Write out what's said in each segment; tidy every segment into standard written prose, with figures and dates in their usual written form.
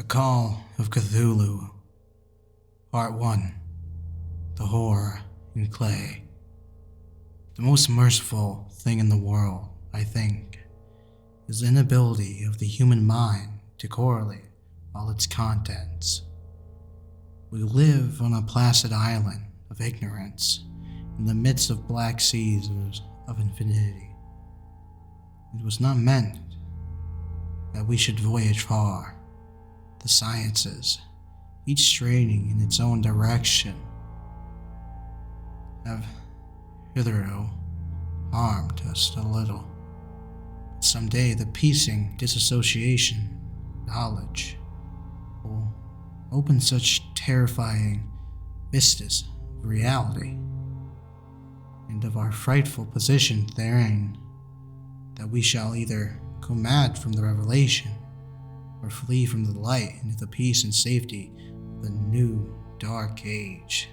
Call of Cthulhu, Part 1, The Horror in Clay. The most merciful thing in the world, I think, is the inability of the human mind to correlate all its contents. We live on a placid island of ignorance in the midst of black seas of infinity. It was not meant that we should voyage far. The sciences, each straining in its own direction, have hitherto harmed us a little. Someday the piecing disassociation knowledge will open such terrifying vistas of reality and of our frightful position therein that we shall either go mad from the revelation or flee from the light into the peace and safety of the new dark age.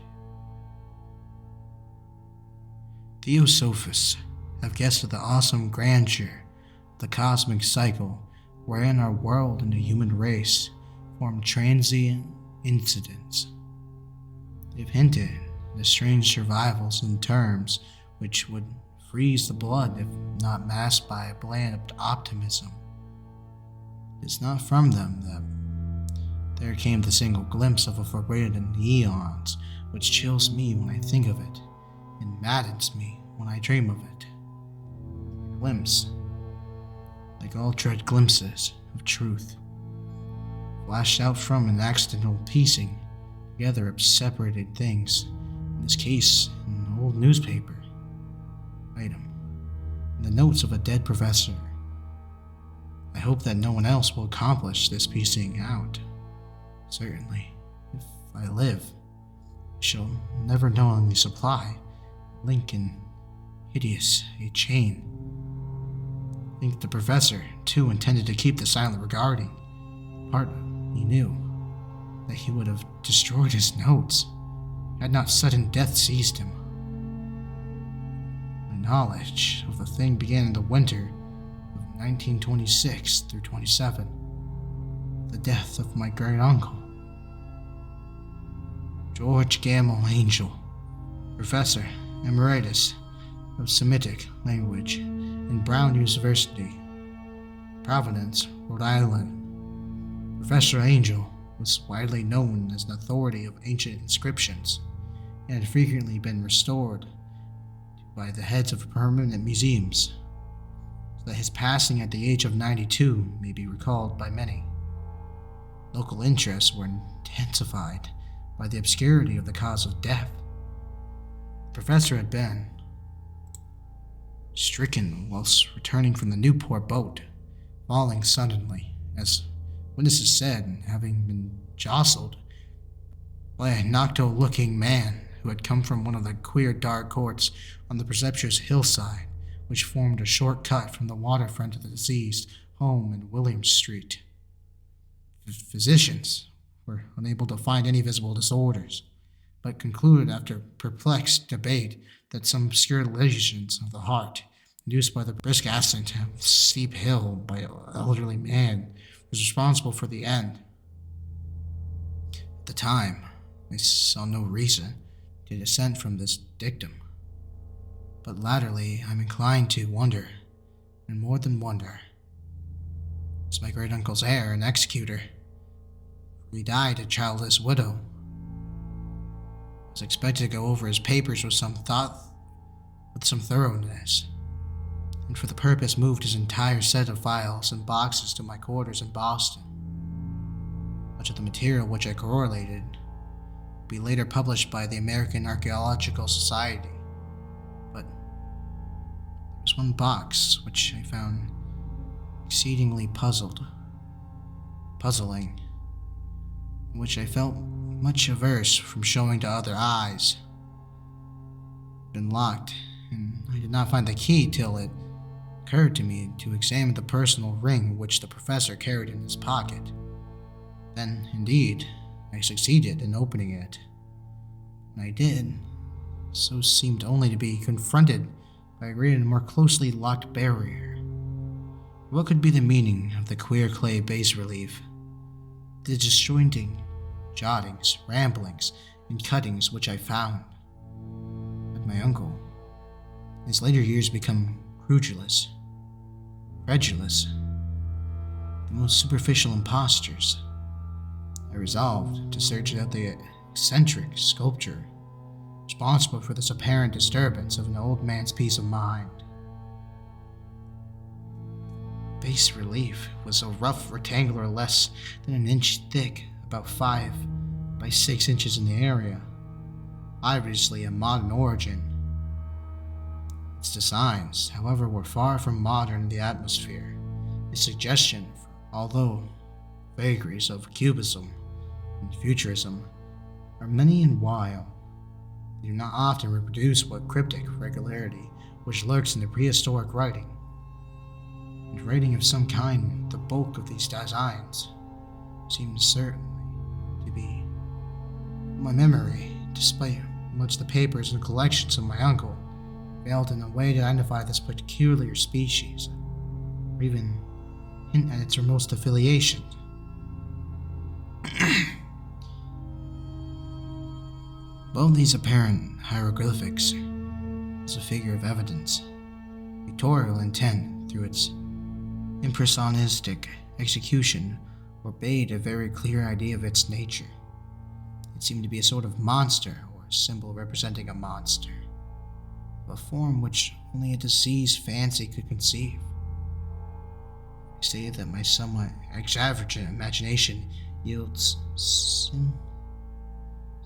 Theosophists have guessed at the awesome grandeur of the cosmic cycle wherein our world and the human race form transient incidents. They've hinted at strange survivals in terms which would freeze the blood if not masked by a bland optimism. It's not from them that there came the single glimpse of a forbidden eons, which chills me when I think of it, and maddens me when I dream of it. A glimpse, like all dread glimpses of truth, flashed out from an accidental piecing together of separated things, in this case, an old newspaper item, and the notes of a dead professor. I hope that no one else will accomplish this piecing out. Certainly, if I live, I shall never knowingly supply link and hideous a chain. I think the professor, too, intended to keep the silent regarding part he knew, that he would have destroyed his notes had not sudden death seized him. My knowledge of the thing began in the winter 1926 through 27, the death of my great uncle, George Gamble Angel, professor emeritus of Semitic language in Brown University, Providence, Rhode Island. Professor Angel was widely known as an authority of ancient inscriptions and had frequently been restored by the heads of permanent museums, that his passing at the age of 92 may be recalled by many. Local interests were intensified by the obscurity of the cause of death. The professor had been stricken whilst returning from the Newport boat, falling suddenly, as witnesses said, having been jostled by a nocto-looking man who had come from one of the queer dark courts on the precipitous hillside which formed a short cut from the waterfront of the deceased home in Williams Street. Physicians were unable to find any visible disorders, but concluded after perplexed debate that some obscure lesions of the heart, induced by the brisk ascent of a steep hill by an elderly man, was responsible for the end. At the time, I saw no reason to dissent from this dictum. But latterly, I'm inclined to wonder, and more than wonder. As my great-uncle's heir and executor, for he died a childless widow, was expected to go over his papers with some thoroughness, and for the purpose moved his entire set of files and boxes to my quarters in Boston. Much of the material which I correlated would be later published by the American Archaeological Society. There was one box which I found exceedingly puzzling, and which I felt much averse from showing to other eyes. It had been locked, and I did not find the key till it occurred to me to examine the personal ring which the professor carried in his pocket. Then, indeed, I succeeded in opening it. When I did, so seemed only to be confronted by a greater and more closely locked barrier. What could be the meaning of the queer clay bas-relief? the disjointing jottings, ramblings, and cuttings which I found. But my uncle, in his later years, become credulous, the most superficial impostors. I resolved to search out the eccentric sculptor responsible for this apparent disturbance of an old man's peace of mind. Bas relief was a rough rectangular less than an inch thick, about 5 by 6 inches in the area, obviously of modern origin. Its designs, however, were far from modern in the atmosphere. The suggestion, although vagaries of cubism and futurism are many and wild, they do not often reproduce what cryptic regularity which lurks in the prehistoric writing. And writing of some kind, the bulk of these designs seems certainly to be. My memory, despite much the papers and collections of my uncle, failed in a way to identify this peculiar species, or even hint at its remote affiliation. Both these apparent hieroglyphics is a figure of evidence, pictorial intent through its impressionistic execution forbade a very clear idea of its nature. It seemed to be a sort of monster, or a symbol representing a monster, of a form which only a diseased fancy could conceive. I say that my somewhat extravagant imagination yields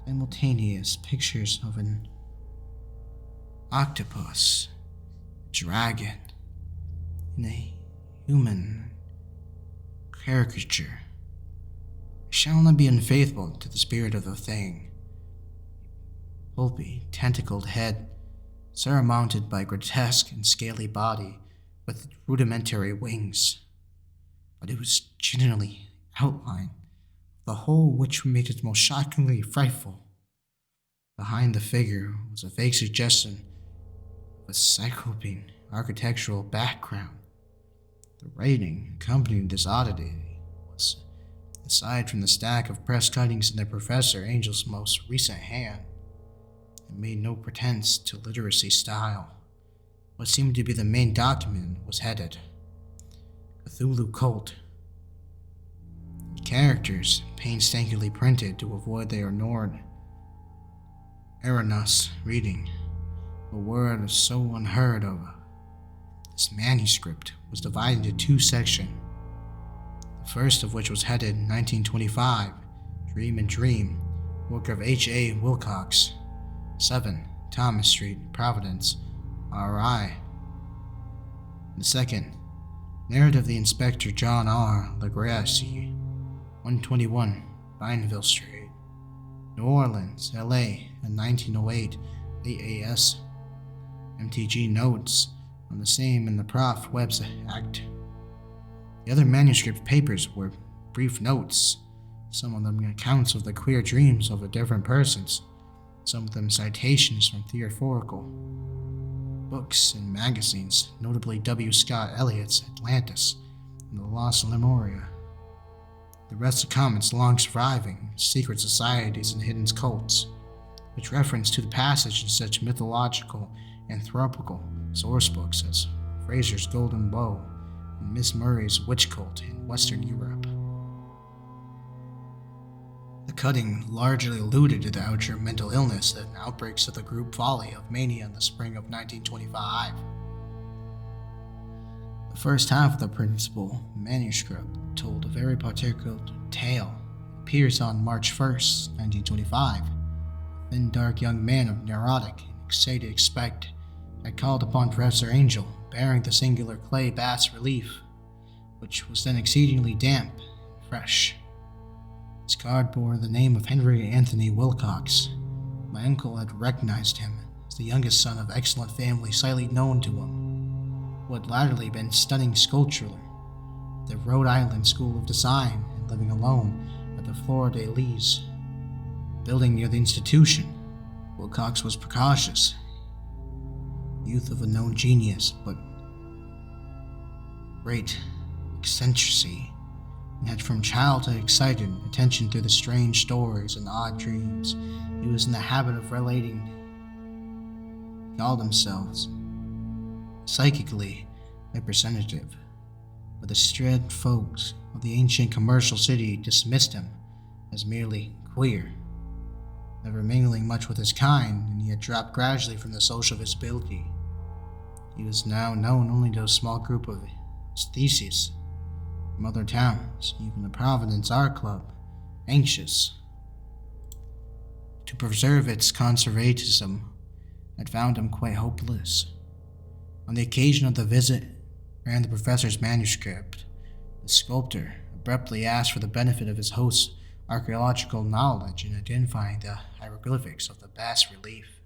simultaneous pictures of an octopus, a dragon, and a human caricature. I shall not be unfaithful to the spirit of the thing. A pulpy, tentacled head, surmounted by a grotesque and scaly body with rudimentary wings. But it was generally outline, the whole which made it most shockingly frightful. Behind the figure was a vague suggestion of a cyclopean architectural background. The writing accompanying this oddity was, aside from the stack of press cuttings in the Professor Angel's most recent hand, it made no pretense to literacy style. What seemed to be the main document was headed Cthulhu Cult. Characters painstakingly printed to avoid the ignored erroneous reading, a word so unheard of. This manuscript was divided into 2 sections, the first of which was headed 1925, Dream and Dream, work of H.A. Wilcox, 7 Thomas Street, Providence, R.I. The second, Narrative of the Inspector John R. Legrasse, 121 Bineville Street, New Orleans, L.A. in 1908, AAS. MTG notes on the same in the Prof. Webb's Act. The other manuscript papers were brief notes, some of them accounts of the queer dreams of the different persons, some of them citations from theatrical books and magazines, notably W. Scott Eliot's Atlantis and The Lost Lemuria. The rest of comments long surviving secret societies and hidden cults, which reference to the passage in such mythological anthropical source books as Fraser's Golden Bow and Miss Murray's Witch Cult in Western Europe. The cutting largely alluded to the outer mental illness and outbreaks of the group folly of mania in the spring of 1925. The first half of the principal manuscript told a very particular tale. It appears on March 1st, 1925. A thin, dark young man of neurotic and excited aspect had called upon Professor Angel, bearing the singular clay bas relief, which was then exceedingly damp and fresh. His card bore the name of Henry Anthony Wilcox. My uncle had recognized him as the youngest son of excellent family slightly known to him, who had latterly been studying sculpture at the Rhode Island School of Design and living alone at the Fleur de Lis building near the institution. Wilcox was precocious, youth of a known genius, but great eccentricity, and had from childhood excited attention through the strange stories and odd dreams he was in the habit of relating. They called themselves psychically representative, but the straight folks of the ancient commercial city dismissed him as merely queer, never mingling much with his kind, and he had dropped gradually from the social visibility. He was now known only to a small group of aesthetes from other towns, even the Providence Art Club, anxious to preserve its conservatism, had found him quite hopeless. On the occasion of the visit ran the professor's manuscript, the sculptor abruptly asked for the benefit of his host's archaeological knowledge in identifying the hieroglyphics of the bas-relief.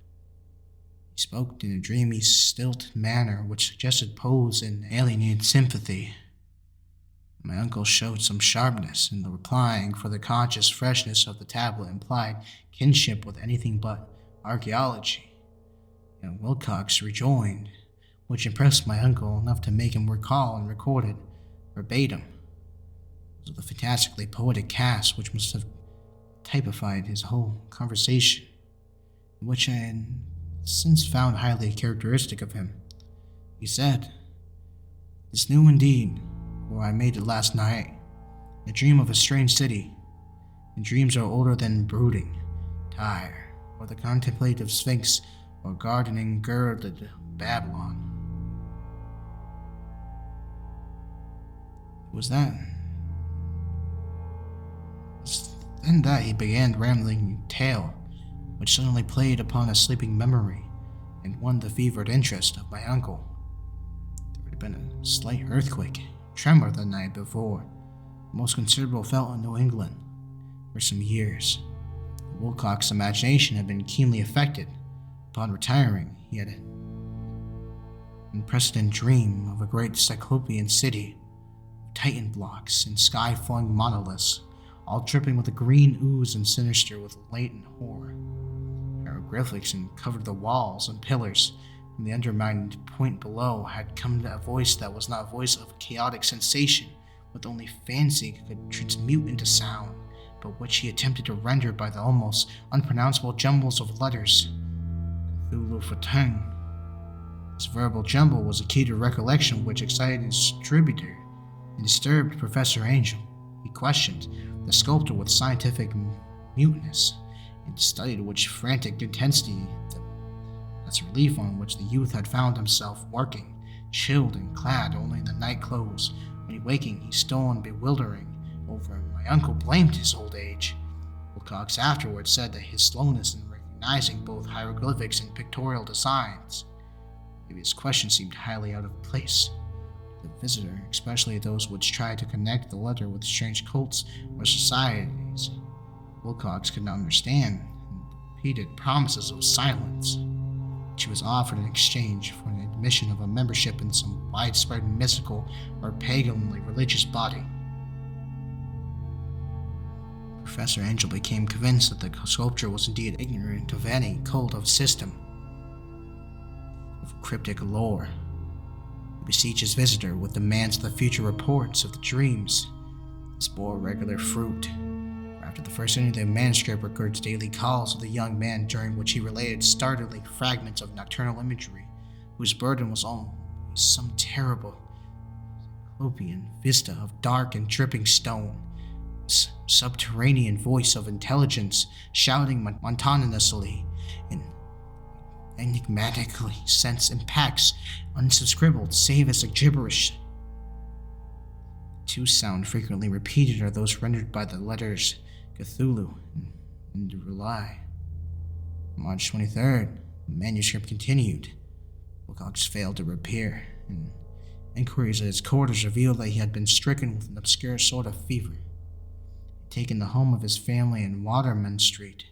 He spoke in a dreamy, stilted manner which suggested pose and alienated sympathy. My uncle showed some sharpness in the replying, for the conscious freshness of the tablet implied kinship with anything but archaeology. And Wilcox rejoined, which impressed my uncle enough to make him recall and record it verbatim. It was the fantastically poetic cast which must have typified his whole conversation, which I had since found highly characteristic of him. He said, "It's new indeed, for I made it last night, a dream of a strange city, and dreams are older than brooding, Tyre, or the contemplative Sphinx, or gardening girded Babylon." It was then that he began rambling tale, which suddenly played upon a sleeping memory and won the fevered interest of my uncle. There had been a slight earthquake, tremor the night before, the most considerable felt in New England for some years. Wilcox's imagination had been keenly affected. Upon retiring, he had an unprecedented dream of a great cyclopean city, Titan blocks and sky-flung monoliths, all dripping with a green ooze and sinister with latent horror. Hieroglyphics covered the walls and pillars. From the undermined point below had come a voice that was not a voice of chaotic sensation, which only fancy could transmute into sound, but which he attempted to render by the almost unpronounceable jumbles of letters. Cthulhu Fatang. This verbal jumble was a key to recollection which excited his distributor and disturbed Professor Angel. He questioned the sculptor with scientific muteness, and studied which frantic intensity that's relief on which the youth had found himself working, chilled and clad only in the night clothes. When waking, he stole in bewildering over him. My uncle blamed his old age. Wilcox afterwards said that his slowness in recognizing both hieroglyphics and pictorial designs. Maybe his question seemed highly out of place. The visitor, especially those which tried to connect the letter with strange cults or societies, Wilcox could not understand, and repeated promises of silence, which he was offered in exchange for an admission of a membership in some widespread mystical or paganly religious body. Professor Angel became convinced that the sculptor was indeed ignorant of any cult of system, of cryptic lore. He beseeched his visitor with demands of the future reports of the dreams. This bore regular fruit. After the first ending, the manuscript records daily calls of the young man, during which he related startling fragments of nocturnal imagery, whose burden was always some terrible cyclopean vista of dark and dripping stone, subterranean voice of intelligence shouting monotonously and enigmatically sense impacts unsubscribed save as a gibberish. The two sound frequently repeated are those rendered by the letters Cthulhu and Rely. March 23rd, the manuscript continued. Wilcox failed to reappear, and inquiries at his quarters revealed that he had been stricken with an obscure sort of fever. Taken the home of his family in Waterman Street.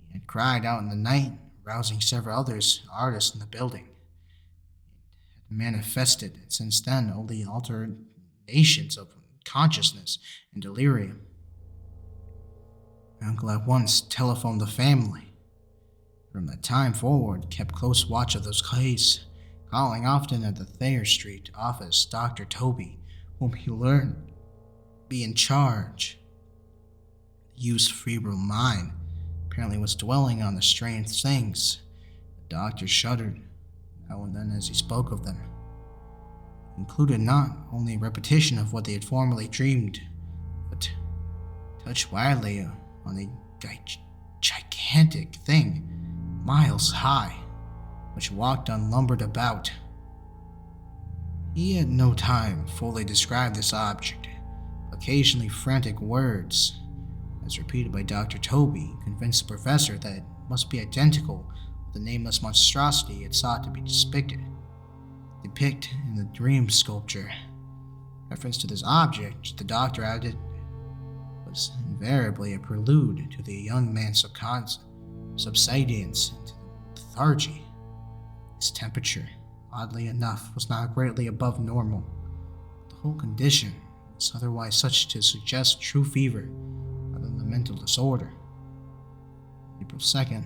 He had cried out in the night, rousing several artists in the building. It had manifested since then only alternations of consciousness and delirium. My uncle at once telephoned the family. From that time forward, kept close watch of those cases, calling often at the Thayer Street office Dr. Toby, whom he learned be in charge. The youth's febrile mind apparently was dwelling on the strange things. The doctor shuddered now and then as he spoke of them. It included not only a repetition of what they had formerly dreamed, but touched wildly on a gigantic thing, miles high, which walked unlumbered about. He had no time to fully describe this object. Occasionally frantic words, as repeated by Dr. Toby, convinced the professor that it must be identical with the nameless monstrosity it sought to be depicted in the dream sculpture. Reference to this object, the doctor added, was invariably a prelude to the young man's subsidence into lethargy. His temperature, oddly enough, was not greatly above normal. The whole condition was otherwise such to suggest true fever rather than a mental disorder. April 2nd,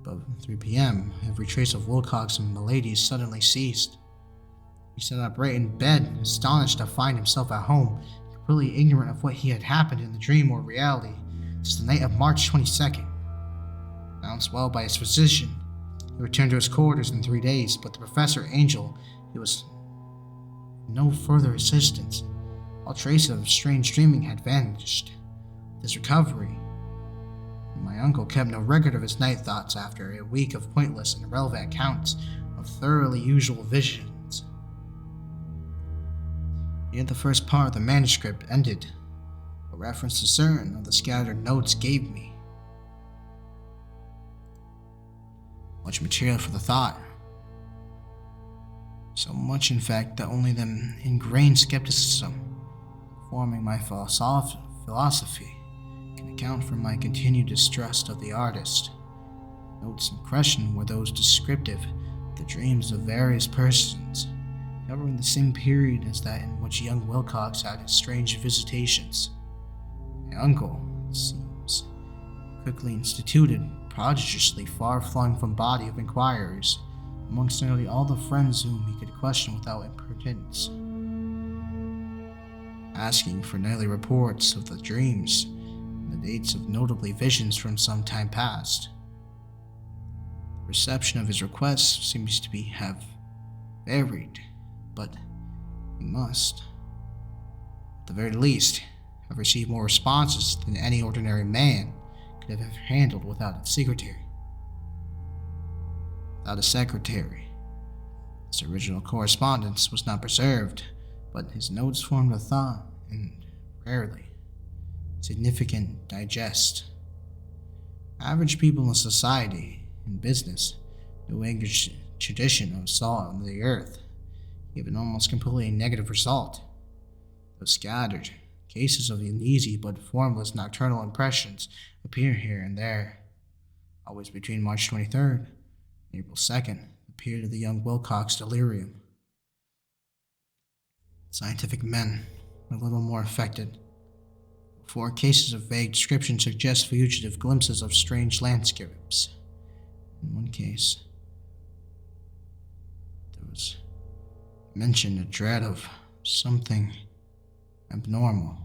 about 3 p.m., every trace of Wilcox and Milady suddenly ceased. He sat upright in bed, astonished to find himself at home, completely ignorant of what had happened in the dream or reality since the night of March 22nd. Announced well by his physician, he returned to his quarters in 3 days, but the Professor Angel, he was no further assistance. All trace of strange dreaming had vanished. With his recovery, my uncle kept no record of his night thoughts after a week of pointless and irrelevant accounts of thoroughly usual visions. Yet the first part of the manuscript ended, a reference to certain of the scattered notes gave me much material for the thought. So much, in fact, that only the ingrained skepticism forming my philosophy can account for my continued distrust of the artist. The notes in question were those descriptive of the dreams of various persons, covering the same period as that in which young Wilcox had his strange visitations. My uncle, it seems, quickly instituted prodigiously far-flung from body of inquirers amongst nearly all the friends whom he could question without impertinence, asking for nightly reports of the dreams and the dates of notably visions from some time past. The reception of his requests seems to have varied, but he must, at the very least, have received more responses than any ordinary man could have handled without a secretary. His original correspondence was not preserved, but his notes formed a thought and rarely significant digest. Average people in society and business, no English tradition of salt on the earth, gave an almost completely negative result. Those scattered cases of uneasy but formless nocturnal impressions appear here and there, always between March 23rd and April 2nd, the period of the young Wilcox delirium. Scientific men were a little more affected. 4 cases of vague description suggest fugitive glimpses of strange landscapes. In one case, there was mentioned a dread of something abnormal.